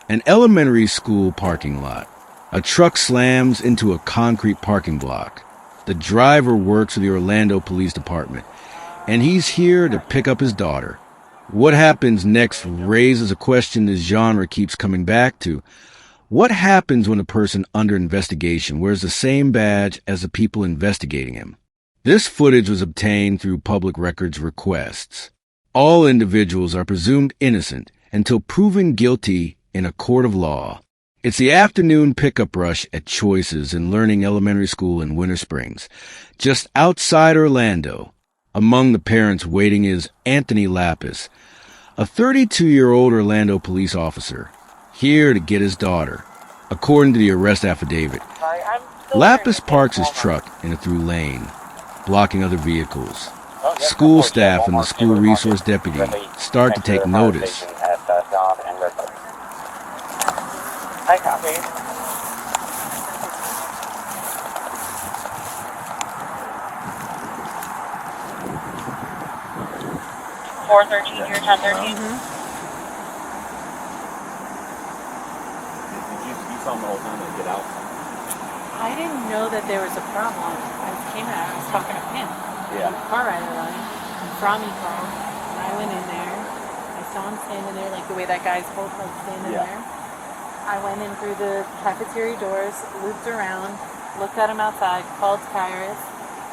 An elementary school parking lot. A truck slams into a concrete parking block. The driver works for the Orlando Police Department, and he's here to pick up his daughter. What happens next raises a question this genre keeps coming back to. What happens when a person under investigation wears the same badge as the people investigating him? This footage was obtained through public records requests. All individuals are presumed innocent until proven guilty in a court of law. It's the afternoon pickup rush at Choices in Learning Elementary School in Winter Springs, just outside Orlando. Among the parents waiting is Anthony Lapis, a 32-year-old Orlando police officer, here to get his daughter, according to the arrest affidavit. Lapis parks his truck in a through lane, blocking other vehicles. School staff and the school resource deputy start to take notice. I copy. 413 here, 1013. You saw him the whole time and get out? I didn't know that there was a problem. I came out, I was talking to him. Yeah. The car rider line. Frommy called, and I went in there. I saw him standing there, like the way that guy's whole like standing there. I went in through the cafeteria doors, looped around, looked at him outside, called Kairos.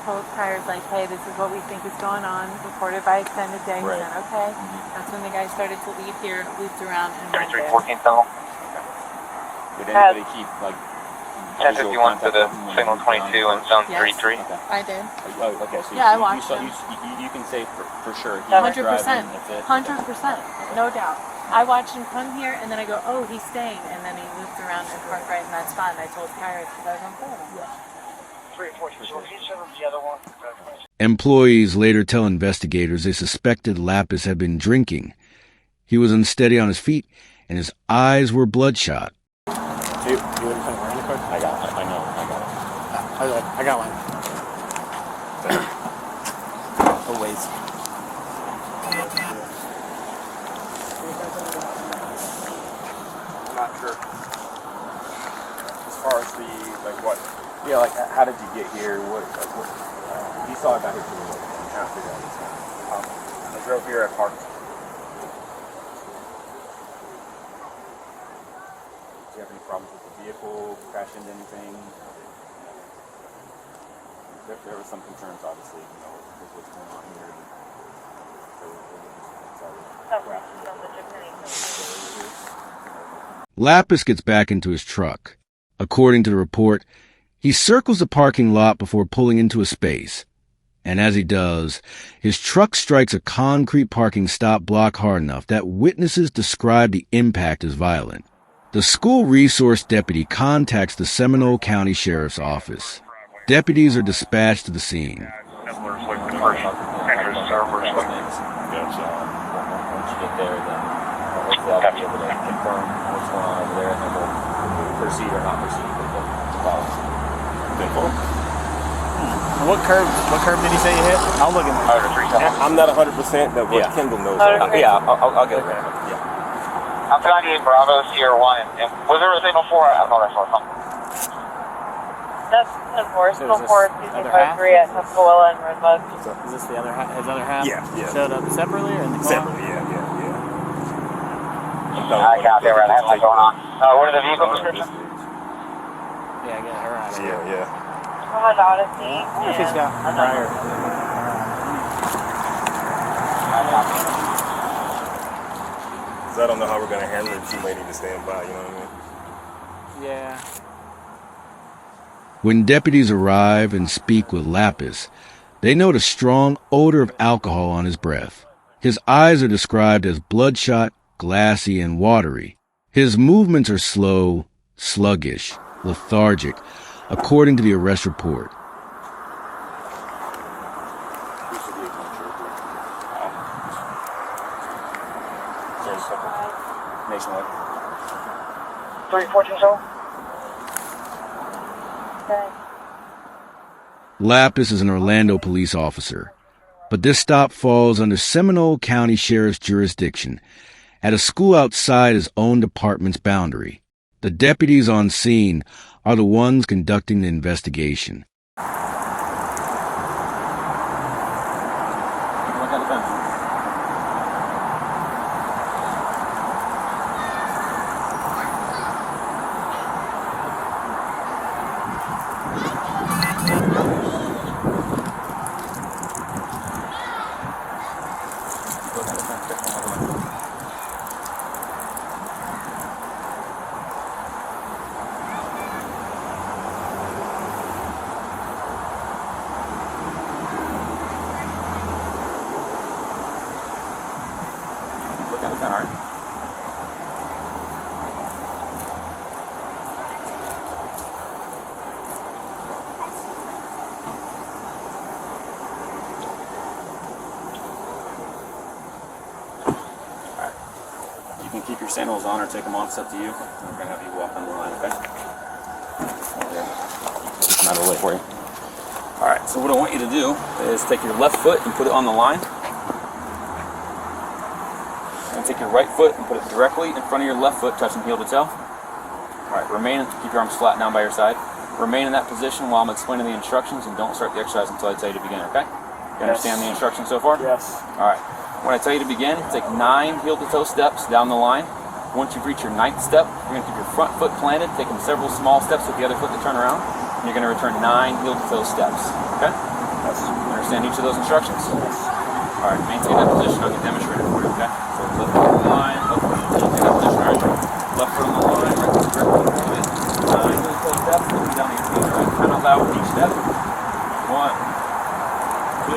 Told Kairos, like, hey, this is what we think is going on, reported by extended day. He said, okay. That's when the guy started to leave here, looped around, and went there. 3314 Sentinel. Did anybody keep, like, 1051 to the signal 22 and zone 33? Okay. I did. Oh, okay. So Yeah, I watched him. You can say for sure. 100%. 100%. That's it. No doubt. I watched him come here, and then I go, oh, he's staying. And then he looped around and parked right in that spot, and I told Kairos because I was on phone. Employees later tell investigators they suspected Lapis had been drinking. He was unsteady on his feet, and his eyes were bloodshot. You want to come around the car? I got it. I know. I got one. Always. I'm not sure. As far as the, like, what? Yeah, like, how did you get here? What you saw I got here too. I'm trying to figure out this now. I drove here at parked. Do you have any problems with the vehicle? Crash into anything? There were some concerns, obviously, you know, with what's going on here. Lapis gets back into his truck. According to the report, he circles the parking lot before pulling into a space. And as he does, his truck strikes a concrete parking stop block hard enough that witnesses describe the impact as violent. The school resource deputy contacts the Seminole County Sheriff's Office. Deputies are dispatched to the scene. Once you get there, then hopefully I'll be able to confirm what's going on over there, and then we'll proceed or not proceed with the policy. What curve did he say you hit? I'll look at it. I'm not 100%, but what Kendall knows. I'll get it. I'm 98 Bravo, Sierra 1. And was there a signal 4? I thought I saw something. That's signal 4. Signal 4 is 253 at Tuscaloosa and Redbud. Is this the other half? His other half? Yeah. Showed up separately or in the car? Separately, yeah. I got there, right? I had light going on. What are the vehicle descriptions? Yeah, get her out of here. Yeah. Honda Odyssey. I wonder if he's got prior. Because I don't know how we're going to handle it. She may need to stand by, you know what I mean? Yeah. When deputies arrive and speak with Lapis, they note a strong odor of alcohol on his breath. His eyes are described as bloodshot, glassy, and watery. His movements are slow, sluggish, lethargic, according to the arrest report. Nationwide. 314 so? Okay. Lapis is an Orlando police officer, but this stop falls under Seminole County Sheriff's jurisdiction, at a school outside his own department's boundary. The deputies on scene are the ones conducting the investigation. You can keep your sandals on or take them off, it's up to you. We're going to have you walk on the line, okay? Just come out of the way for you. Alright, so what I want you to do is take your left foot and put it on the line. And take your right foot and put it directly in front of your left foot, touching heel to toe. Alright, keep your arms flat down by your side. Remain in that position while I'm explaining the instructions, and don't start the exercise until I tell you to begin, okay? You understand the instructions so far? Yes. Alright. When I tell you to begin, take 9 heel-to-toe steps down the line. Once you've reached your 9th step, you're going to keep your front foot planted, taking several small steps with the other foot to turn around. And you're going to return 9 heel-to-toe steps. Okay? Yes. You understand each of those instructions? Yes. Alright, maintain that position. I'm going to demonstrate it for you, okay? So left foot on the line, maintain that position, alright? Left foot on the line, right foot directly in front of it. 9 heel-to-toe steps, looking down at your feet, alright? Count out loud with each step. 1, 2,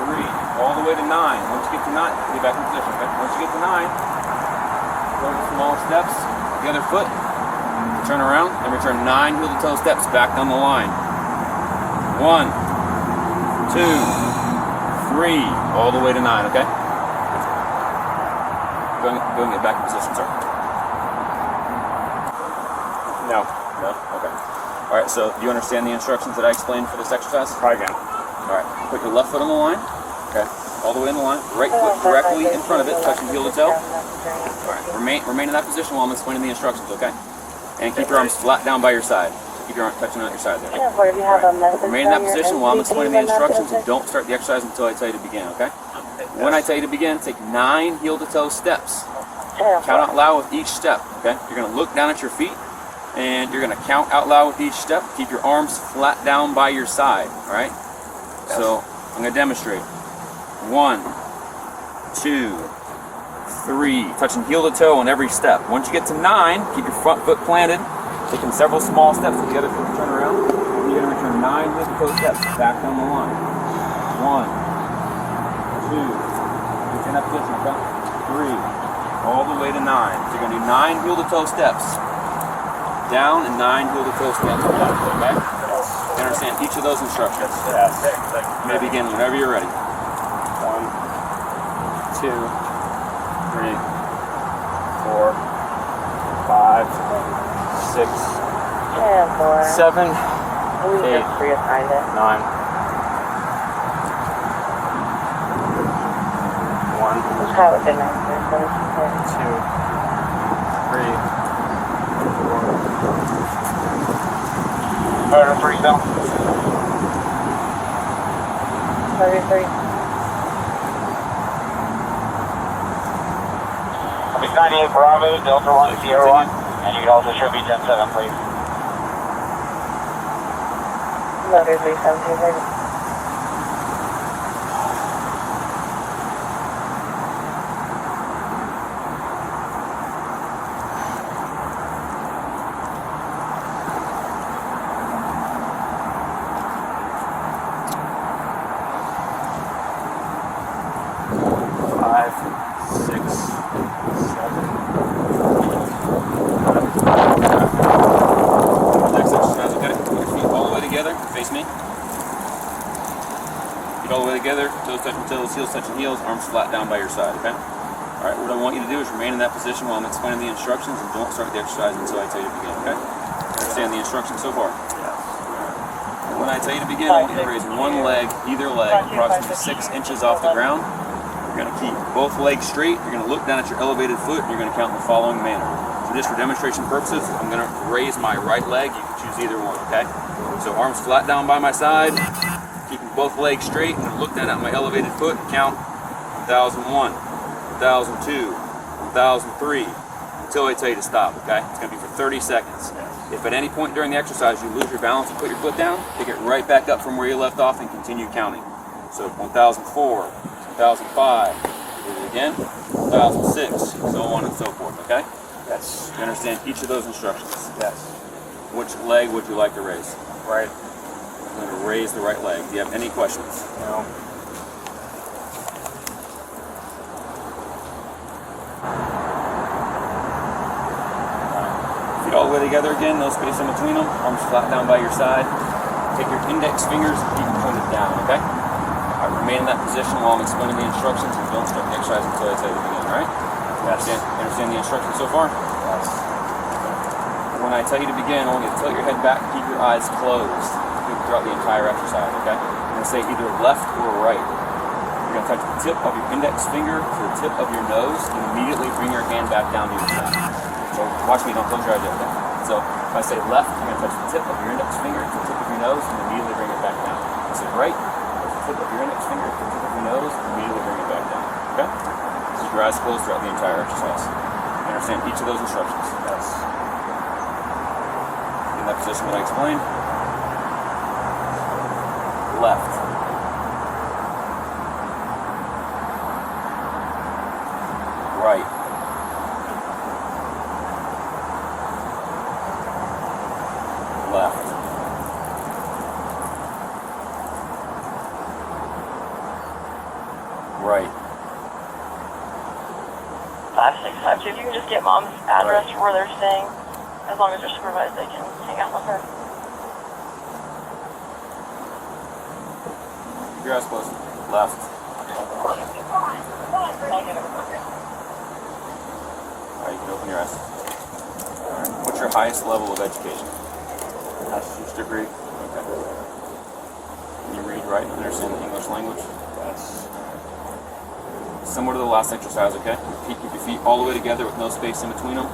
3, all the way to 9. Once you get to 9, get back in position, okay? Once you get to 9, go to small steps, the other foot, turn around, and return 9 heel-to-toe steps back down the line. 1, 2, 3, all the way to 9, okay? Go and get back in position, sir. No. No? Okay. Alright, so do you understand the instructions that I explained for this exercise? Try again. Alright, put your left foot on the line. Okay, all the way in the line. Right foot directly in front of it, touching heel to toe. Alright, remain in that position while I'm explaining the instructions, okay? And keep your arms flat down by your side. Keep your arms touching on your side there. Right. Remain in that position while I'm explaining the instructions, and don't start the exercise until I tell you to begin, okay? When I tell you to begin, take 9 heel-to-toe steps. Count out loud with each step, okay? You're going to look down at your feet, and you're going to count out loud with each step. Keep your arms flat down by your side, alright? So, I'm going to demonstrate. 1, 2, 3, touching heel to toe on every step. Once you get to 9, keep your front foot planted, taking several small steps with the other foot to turn around. And you're going to return 9 heel to toe steps back down the line. 1, 2, get in that position, okay? 3, all the way to 9. So you're going to do 9 heel to toe steps down and 9 heel to toe steps back, okay? You understand each of those instructions? Yes. You may begin whenever you're ready. 1, 2, 3, 4, 5, 6, 7, 8, 9. 1, 2, 3, 4. Order 3 down. 33. Copy 98 Bravo, Delta 1, Sierra 1, and you can also show me 10-7, please. Loader 37. Next exercise, okay? Put your feet all the way together. Face me. Feet all the way together. Toes touching toes, heels touching heels, arms flat down by your side, okay? Alright, what I want you to do is remain in that position while I'm explaining the instructions, and don't start the exercise until I tell you to begin, okay? Understand the instructions so far? When I tell you to begin, I want you to raise one leg, either leg, approximately 6 inches off the ground. You're going to keep both legs straight. You're going to look down at your elevated foot. And you're going to count in the following manner. So just for demonstration purposes, I'm going to raise my right leg. You can choose either one, okay? So arms flat down by my side, keeping both legs straight. I'm going to look down at my elevated foot and count 1001, 1002, 1003, until I tell you to stop, okay? It's going to be for 30 seconds. If at any point during the exercise you lose your balance and put your foot down, pick it right back up from where you left off and continue counting. So 1004, 1005, do it again, 1006, so on and so forth, okay? Yes. You understand each of those instructions? Yes. Which leg would you like to raise? Right. I'm going to raise the right leg. Do you have any questions? No. Feet all the way together again, no space in between them. Arms flat down by your side. Take your index fingers and keep them pointed down, okay? All right, remain in that position while I'm explaining the instructions and don't start the exercise until I tell you to begin, all right? Yes. You understand the instructions so far? Yes. When I tell you to begin, I want you to tilt your head back and keep your eyes closed throughout the entire exercise, okay? I'm going to say either left or right. You're going to touch the tip of your index finger to the tip of your nose and immediately bring your hand back down to your side. So watch me, don't close your eyes yet, okay? So if I say left, you're going to touch the tip of your index finger to the tip of your nose and immediately bring it back down. If I say right, touch the tip of your index finger to the tip of your nose and immediately bring it back down, okay? Keep your eyes closed throughout the entire exercise. You understand each of those instructions? Yes. In that position that I explained. Left. Right. Left. Right. 5652. If you can just get mom's address for where they're staying, as long as they're supervised, they can hang out with her. Keep your eyes closed. Left. Alright, you can open your eyes. Alright. What's your highest level of education? Bachelor's degree. Okay. Can you read, write, and understand the English language? Yes. Similar to the last exercise, okay? Keep your feet all the way together with no space in between them.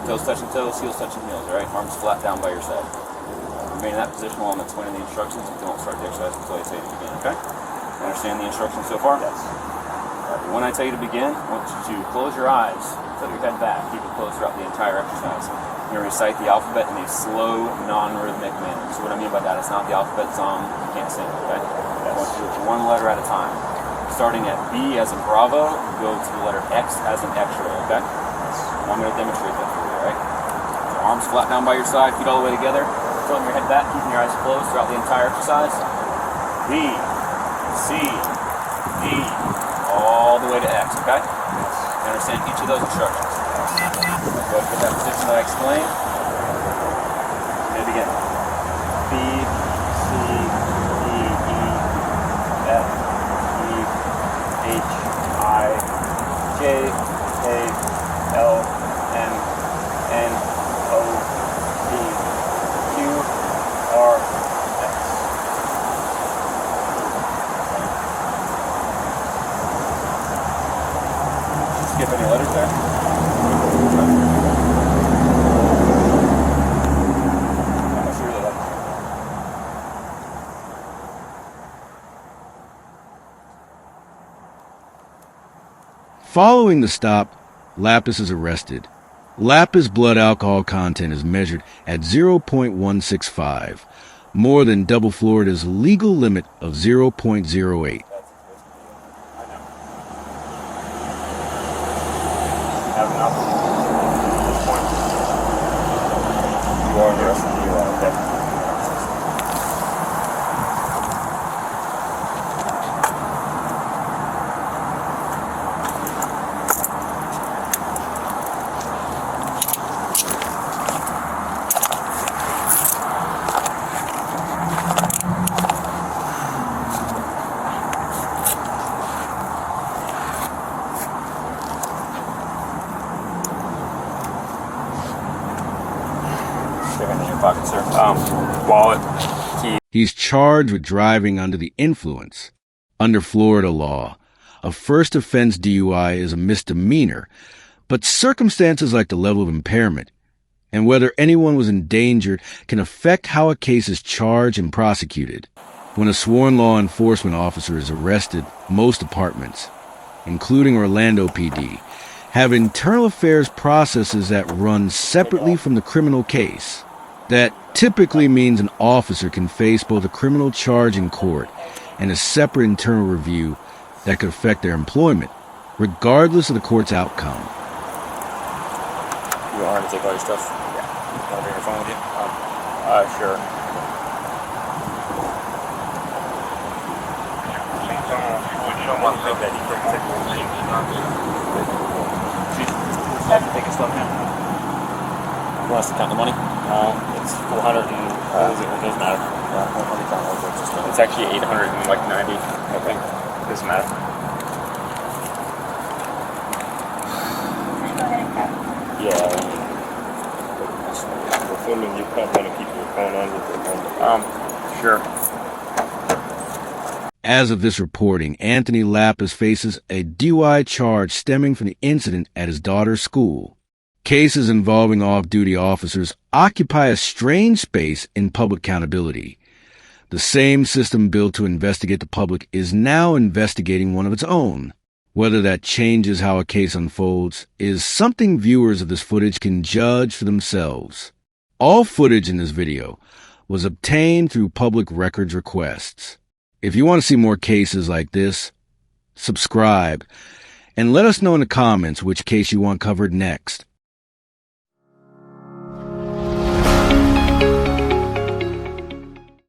Toes touching toes, heels touching heels, alright? Arms flat down by your side. Remain in that position while I'm explaining the instructions and don't start the exercise until I say to begin, okay? You understand the instructions so far? Yes. Alright, when I tell you to begin, I want you to close your eyes, tilt your head back, keep it closed throughout the entire exercise. You're going to recite the alphabet in a slow, non-rhythmic manner. So what I mean by that, it's not the alphabet song, you can't sing, okay? I want you to do it one letter at a time. Starting at B as in Bravo, go to the letter X as in X-ray, okay? And I'm going to demonstrate that for you, alright? So arms flat down by your side, feet all the way together. Tilting your head back, keeping your eyes closed throughout the entire exercise. B, C, D, all the way to X, okay? You understand each of those instructions? Go to that position that I explained. And begin. B, C, D, E, F, E, H, I, J, K, L, M, N, O, P, Q, R, X. Skip any letters there? Following the stop, Lapis is arrested. Lapis blood alcohol content is measured at 0.165, more than double Florida's legal limit of 0.08. Have enough. At this point, you are in the rest of the okay? In your pocket, sir. Wallet, key. He's charged with driving under the influence under Florida law. a first offense DUI is a misdemeanor, but circumstances like the level of impairment and whether anyone was endangered can affect how a case is charged and prosecuted. When a sworn law enforcement officer is arrested, most departments, including Orlando PD, have internal affairs processes that run separately from the criminal case. That typically means an officer can face both a criminal charge in court and a separate internal review that could affect their employment, regardless of the court's outcome. You want her to take all your stuff? Yeah. Want to bring your phone with you? Sure. Take your stuff now. You want us to count the money? It's 400 and it doesn't matter. Yeah, it's actually 890, I think. It doesn't matter. Yeah. For filming, you probably want to keep your phone on with Sure. As of this reporting, Anthony Lapis faces a DUI charge stemming from the incident at his daughter's school. Cases involving off-duty officers occupy a strange space in public accountability. The same system built to investigate the public is now investigating one of its own. Whether that changes how a case unfolds is something viewers of this footage can judge for themselves. All footage in this video was obtained through public records requests. If you want to see more cases like this, subscribe and let us know in the comments which case you want covered next.